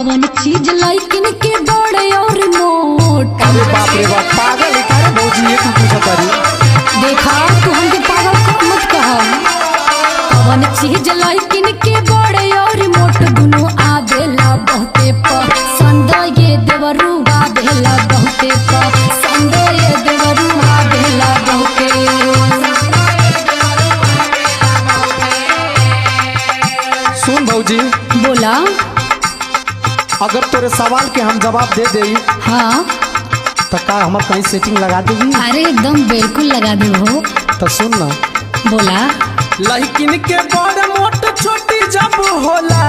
कौन चीज लाइकिन के बड़े और मोट। अरे बाप रे बाप, पागल है क्या भौजी? ये तू पूछा तारी? देखा तू हमके पागल मत कहा। कौन चीज लाइकिन के बड़े और मोट दोनों आवेला बहुते पसंद ये देवरू आवेला बहुते पसंद ये देवरू आवेला बहुते। सुन भौजी, बोला। अगर तेरे सवाल के हम जवाब दे दे हाँ तो का हमार कहीं सेटिंग लगा देगी? अरे एकदम बिल्कुल लगा दे हो। तो सुन ना। बोला। लड़किन के बड़ मोट छोटी जब होला।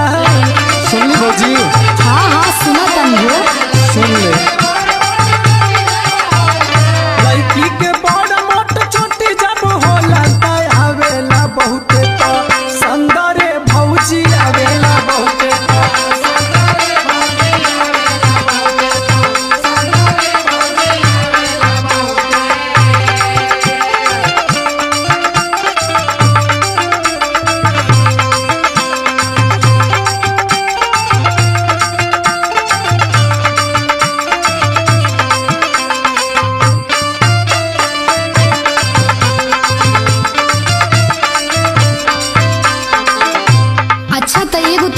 सुन ली भौजी? हाँ हाँ सुना तनी हो। सुन ले। लड़की के बड़ मोट छोटी जब होला आवेला बहुते पसंद रे भौजी आवेला बहुते।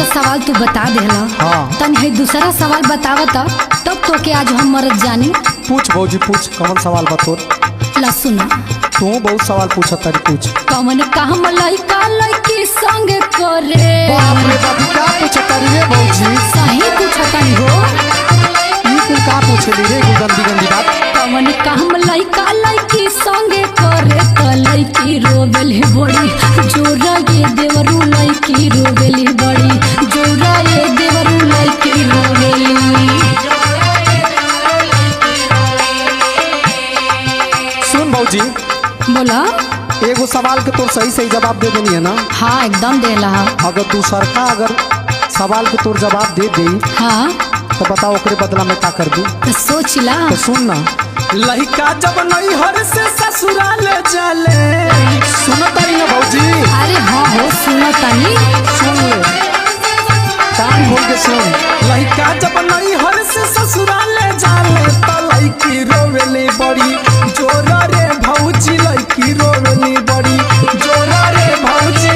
सवाल तू बता देला। हाँ। तनी है दूसरा सवाल बतावता तब तो के आज हम मरद जानी। पूछ भौजी पूछ, कौन सवाल बतोर? ला सुना। तू बहुत सवाल पूछा तारी, पूछ। कौन काम लइका लइकी संग करे। बाप रे बाप, क्या पूछा तारी रे भौजी? सही पूछा तनी हो। ई तू का पूछली रे गंदी गंदी बात? कौन काम लइका लइकी संग करे त लइकी रोवेली बड़ी जोरा ये देवरू लइकी रोवेली बड़ी जोरा ये देवरू लइकी रोवेली। सुन भौजी। बोला। एगो सवाल के तोर सही सही जवाब दे देनी है ना? हाँ एकदम देला। अगर दूसर का अगर सवाल के तोर जवाब दे दे हाँ तो बताओ ओकरे बदला में का कर दी? तो सोच ला। तो सुन ना। लड़का जब नैहर से ससुराल जाले। सुनो तारी ना भौजी? अरे हाँ हो सुनो तनी। सुन ले, कान खोल के सुन। लड़का जब नैहर से ससुराल जाले तो लड़की रोवेली बड़ी जोरा रे भौजी लड़की रोवेली बड़ी जोरा रे भौजी।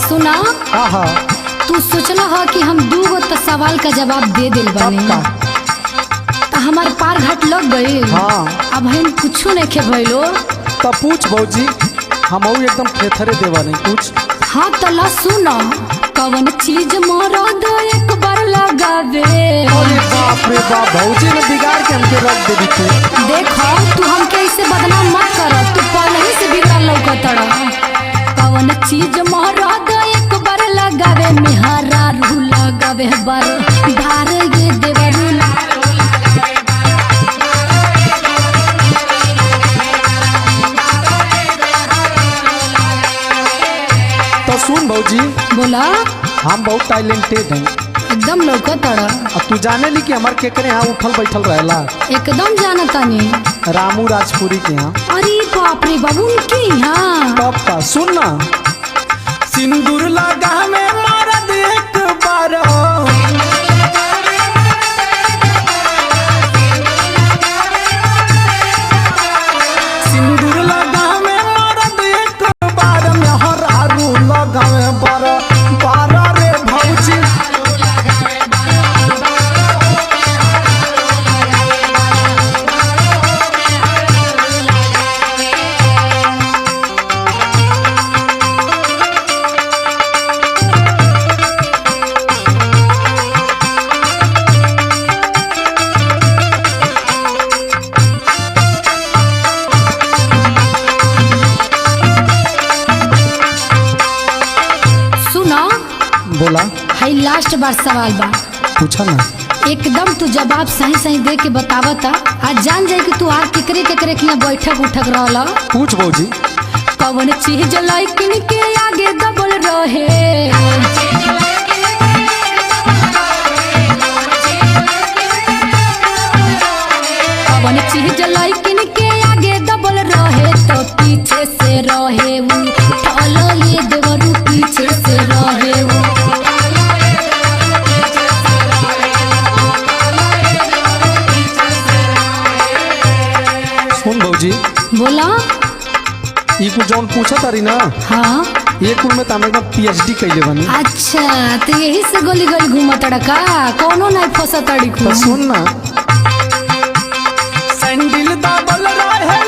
सुना। तू सोचला हा कि हम दूगो तो सवाल का जवाब दे दिल बने तो हमार पार घाट लग गए। हाँ। अब हम कुछ नहीं खे भइलो। तो पूछ भौजी, हम एकदम थेथरे देवा नहीं, पूछ। हाँ तो ला सुना। कौन चीज मरद एक बार लगावे। अरे बाप रे बाप, भौजी ने बिगाड़ के हमके रख दे दी तू। देखो तू हमके ऐसे बदनाम मत कर, तू पहले ही से बिगड़ लौकतड़। कौन चीज मरद एक बार लगावे मेहरा रू लगावे बार बार ये देवरू। तो सुन भौजी। बोला। हम बहुत टैलेंटेड हैं एकदम लौकतड़। अब तू जाने ली कि हमारे केकरे यहाँ उठल बैठल रहेला? एकदम जाना तानी। रामू राजपुरी के यहाँ। अरे बाप रे बाबू उनके यहाँ। पापा सुन ना। सिंदूर लगा में मरद एक बार। सिंदूर लगा में मरद एक बार में हरारू लगा में बार बार रे भौजी। बोला। है लास्ट बार सवाल बा। पूछा ना। एकदम तू जवाब सही सही दे के बतावता आज जान जाए कि तू आर केकरे केकरे के बैठक उठक रहला। पूछ भौजी। कौन चीज लाइकिन के आगे दबल रहे। जौन पूछा तारी ना हाँ ये कुल में तामे एकदम PhD कैले बनी। अच्छा तो यही से गली गली घूमा तड़का कोनो नहीं फंसा तड़ी तो सुन ना सैंडल दाबल रहे